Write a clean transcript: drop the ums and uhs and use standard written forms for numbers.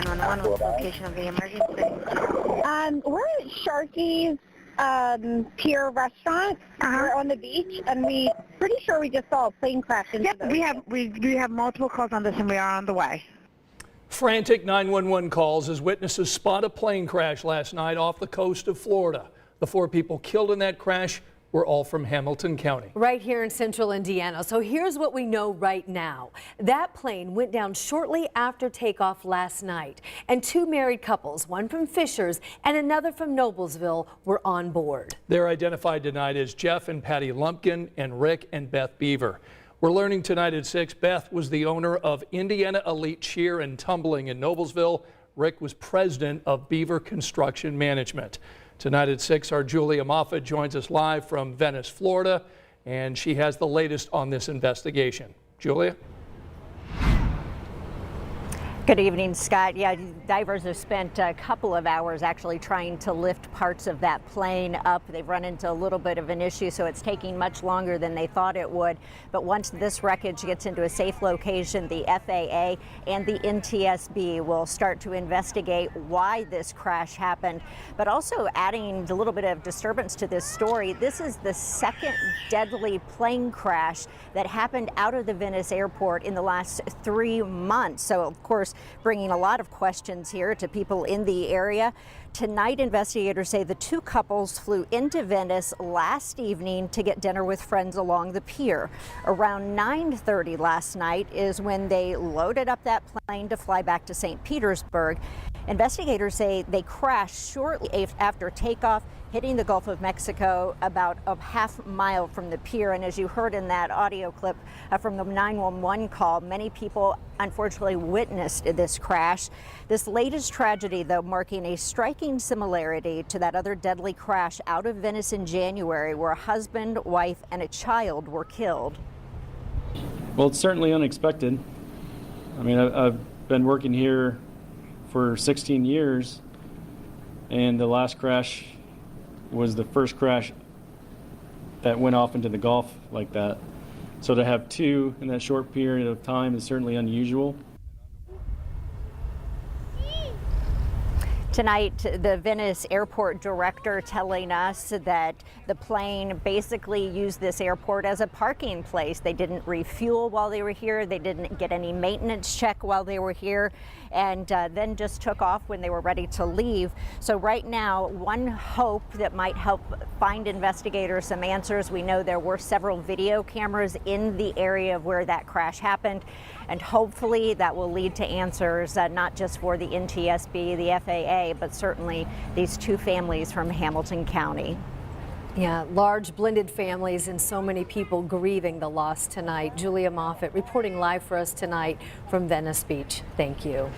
911, what's the location of the emergency? We're at Sharky's Pier Restaurant. We're on the beach, and we pretty sure we just saw a plane crash into the ocean. we have multiple calls on this, and we are on the way. Frantic 911 calls as witnesses spot a plane crash last night off the coast of Florida. The 4 people killed in that crash were all from Hamilton County. Right here in central Indiana. So here's what we know right now. That plane went down shortly after takeoff last night, and 2 married couples, one from Fishers and another from Noblesville, were on board. They're identified tonight as Jeff and Patty Lumpkin and Rick and Beth Beaver. We're learning tonight at 6, Beth was the owner of Indiana Elite Cheer and Tumbling in Noblesville. Rick was president of Beaver Construction Management. Tonight at 6, our Julia Moffett joins us live from Venice, Florida, and she has the latest on this investigation. Julia? Good evening, Scott. Yeah, divers have spent a couple of hours actually trying to lift parts of that plane up. They've run into a little bit of an issue, so it's taking much longer than they thought it would. But once this wreckage gets into a safe location, the FAA and the NTSB will start to investigate why this crash happened. But also adding a little bit of disturbance to this story, this is the second deadly plane crash that happened out of the Venice airport in the last 3 months. So, of course, bringing a lot of questions here to people in the area. Tonight, investigators say the 2 couples flew into Venice last evening to get dinner with friends along the pier. Around 9:30 last night is when they loaded up that plane to fly back to St. Petersburg. Investigators say they crashed shortly after takeoff, hitting the Gulf of Mexico about a half-mile from the pier. And as you heard in that audio clip from the 911 call, many people unfortunately witnessed this crash. This latest tragedy, though, marking a striking similarity to that other deadly crash out of Venice in January, where a husband, wife, and a child were killed. Well, it's certainly unexpected. I mean, I've been working here for 16 years, and the last crash was the first crash that went off into the Gulf like that. So to have 2 in that short period of time is certainly unusual. Tonight, the Venice airport director telling us that the plane basically used this airport as a parking place. They didn't refuel while they were here. They didn't get any maintenance check while they were here, and then just took off when they were ready to leave. So right now, one hope that might help find investigators some answers. We know there were several video cameras in the area of where that crash happened, and hopefully that will lead to answers, not just for the NTSB, the FAA, but certainly these 2 families from Hamilton County. Yeah, large blended families and so many people grieving the loss tonight. Julia Moffett reporting live for us tonight from Venice Beach. Thank you.